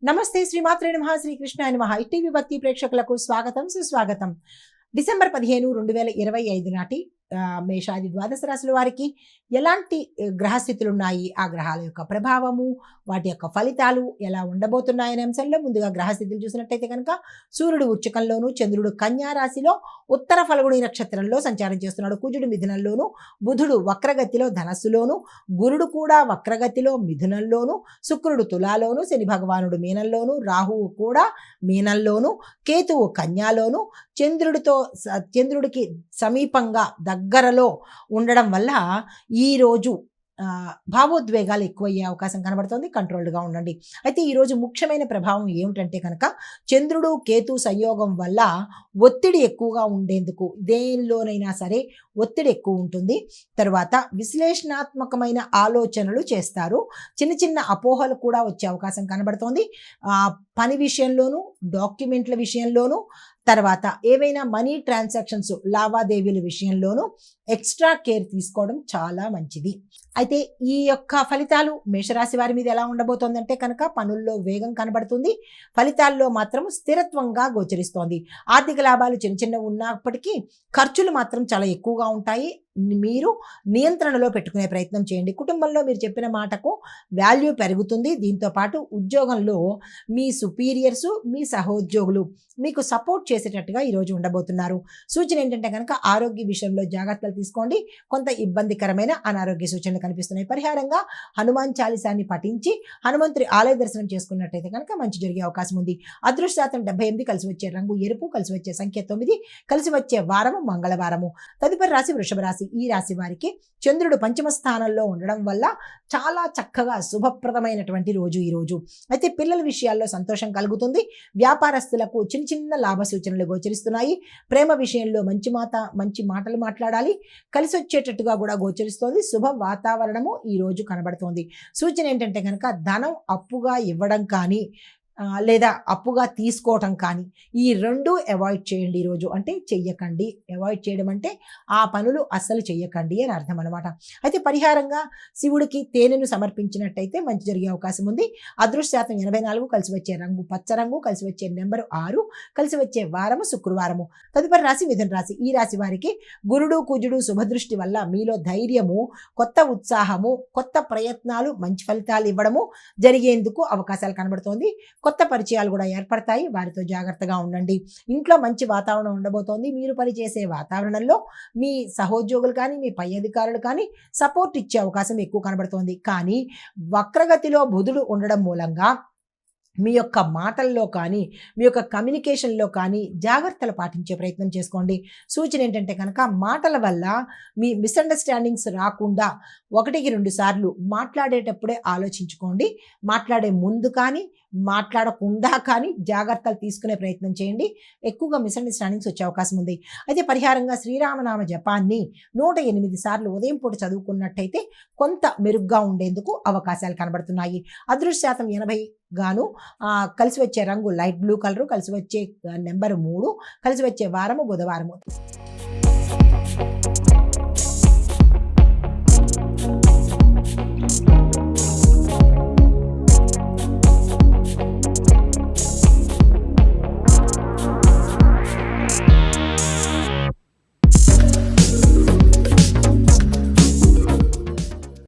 నమస్తే శ్రీమాత్రే నమః శ్రీకృష్ణాయ నమః టీవీ భక్తి ప్రేక్షకులకు స్వాగతం సుస్వాగతం. డిసెంబర్ 15, 2025 నాటి మేషాది ద్వాదశ రాశుల వారికి ఎలాంటి గ్రహస్థితులు ఉన్నాయి, ఆ గ్రహాల యొక్క ప్రభావము, వాటి యొక్క ఫలితాలు ఎలా ఉండబోతున్నాయనే అంశంలో ముందుగా గ్రహస్థితులు చూసినట్టయితే కనుక సూర్యుడు వృశ్చికంలోను, చంద్రుడు కన్యా రాశిలో ఉత్తర ఫల్గుణి నక్షత్రంలో సంచారం చేస్తున్నాడు. కుజుడు మిథునంలోను, బుధుడు వక్రగతిలో ధనస్సులోను, గురుడు కూడా వక్రగతిలో మిథునంలోను, శుక్రుడు తులాలోను, శని భగవానుడు మీనంలోను, రాహువు కూడా మీనంలోను, కేతువు కన్యాలోను, చంద్రుడికి సమీపంగా దగ్గరలో ఉండడం వల్ల ఈరోజు భావోద్వేగాలు ఎక్కువయ్యే అవకాశం కనబడుతుంది. కంట్రోల్డ్గా ఉండండి. అయితే ఈరోజు ముఖ్యమైన ప్రభావం ఏమిటంటే కనుక చంద్రుడు కేతు సంయోగం వల్ల ఒత్తిడి ఎక్కువగా ఉండేందుకు, దేనిలోనైనా సరే ఒత్తిడి ఎక్కువ ఉంటుంది. తర్వాత విశ్లేషణాత్మకమైన ఆలోచనలు చేస్తారు. చిన్న చిన్న అపోహలు కూడా వచ్చే అవకాశం కనబడుతోంది. పని విషయంలోనూ, డాక్యుమెంట్ల విషయంలోనూ, తర్వాత ఏవైనా మనీ ట్రాన్సాక్షన్స్ లావాదేవీల విషయంలోనూ ఎక్స్ట్రా కేర్ తీసుకోవడం చాలా మంచిది. అయితే ఈ యొక్క ఫలితాలు మేషరాశి వారి మీద ఎలా ఉండబోతోందంటే కనుక పనుల్లో వేగం కనబడుతుంది. ఫలితాల్లో మాత్రం స్థిరత్వంగా గోచరిస్తోంది. ఆర్థిక లాభాలు చిన్న చిన్నవి ఉన్నప్పటికీ ఖర్చులు మాత్రం చాలా ఎక్కువగా ఉంటాయి. మీరు నియంత్రణలో పెట్టుకునే ప్రయత్నం చేయండి. కుటుంబంలో మీరు చెప్పిన మాటకు వాల్యూ పెరుగుతుంది. దీంతో పాటు ఉద్యోగంలో మీ సుపీరియర్సు, మీ సహోద్యోగులు మీకు సపోర్ట్ చేసేటట్టుగా ఈరోజు ఉండబోతున్నారు. సూచన ఏంటంటే కనుక ఆరోగ్య విషయంలో జాగ్రత్తలు తీసుకోండి. కొంత ఇబ్బందికరమైన అనారోగ్య సూచనలు కనిపిస్తున్నాయి. పరిహారంగా హనుమాన్ చాలీసాన్ని పఠించి హనుమంతుడి ఆలయ దర్శనం చేసుకున్నట్టయితే కనుక మంచి జరిగే అవకాశం ఉంది. అదృష్ట శాతం 78, కలిసి వచ్చే రంగు ఎరుపు, కలిసి వచ్చే సంఖ్య 9, కలిసి వచ్చే వారము మంగళవారము. తదుపరి రాశి వృషభ రాశి. ఈ రాశి వారికి చంద్రుడు పంచమ స్థానంలో ఉండడం వల్ల చాలా చక్కగా శుభప్రదమైనటువంటి రోజు ఈ రోజు. అయితే పిల్లల విషయాల్లో సంతోషం కలుగుతుంది. వ్యాపారస్తులకు చిన్న చిన్న లాభ సూచనలు గోచరిస్తున్నాయి. ప్రేమ విషయంలో మంచి మాటలు మాట్లాడాలి. కలిసి వచ్చేటట్టుగా కూడా గోచరిస్తోంది. శుభ వాతావరణము ఈ రోజు కనబడుతోంది. సూచన ఏంటంటే కనుక ధనం అప్పుగా ఇవ్వడం కానీ లేదా అప్పుగా తీసుకోవటం కానీ ఈ రెండు అవాయిడ్ చేయండి ఈరోజు. అంటే చెయ్యకండి. అవాయిడ్ చేయడం అంటే ఆ పనులు అస్సలు చెయ్యకండి అని అర్థం అనమాట. అయితే పరిహారంగా శివుడికి తేనెను సమర్పించినట్టయితే మంచి జరిగే అవకాశం ఉంది. అదృష్ట శాతం 84, కలిసి వచ్చే రంగు పచ్చ రంగు, కలిసి వచ్చే నెంబరు 6, కలిసి వచ్చే వారము శుక్రవారము. తదుపరి రాశి మిథున రాశి. ఈ రాశి వారికి గురుడు కుజుడు శుభదృష్టి వల్ల మీలో ధైర్యము, కొత్త ఉత్సాహము, కొత్త ప్రయత్నాలు మంచి ఫలితాలు ఇవ్వడము జరిగేందుకు అవకాశాలు కనబడుతోంది. కొత్త పరిచయాలు కూడా ఏర్పడతాయి. వారితో జాగ్రత్తగా ఉండండి. ఇంట్లో మంచి వాతావరణం ఉండబోతోంది. మీరు పనిచేసే వాతావరణంలో మీ సహోద్యోగులు కానీ, మీ పై అధికారులు కానీ సపోర్ట్ ఇచ్చే అవకాశం ఎక్కువ కనబడుతోంది. కానీ వక్రగతిలో బుధుడు ఉండడం మూలంగా మీ యొక్క మాటల్లో కానీ, మీ యొక్క కమ్యూనికేషన్లో కానీ జాగ్రత్తలు పాటించే ప్రయత్నం చేసుకోండి. సూచన ఏంటంటే కనుక మాటల వల్ల మీ మిస్అండర్స్టాండింగ్స్ రాకుండా 1-2 సార్లు మాట్లాడేటప్పుడే ఆలోచించుకోండి. మాట్లాడే ముందు కానీ, మాట్లాడకుండా కానీ జాగ్రత్తలు తీసుకునే ప్రయత్నం చేయండి. ఎక్కువగా మిస్అండర్స్టాండింగ్స్ వచ్చే అవకాశం ఉంది. అయితే పరిహారంగా శ్రీరామనామ జపాన్ని 108 సార్లు ఉదయం పూట చదువుకున్నట్టయితే కొంత మెరుగ్గా ఉండేందుకు అవకాశాలు కనబడుతున్నాయి. అదృష్ట శాతం 80 గాను, కలిసి వచ్చే రంగు లైట్ బ్లూ కలరు, కలిసి వచ్చే నెంబరు 3, కలిసి వచ్చే వారము బుధవారము.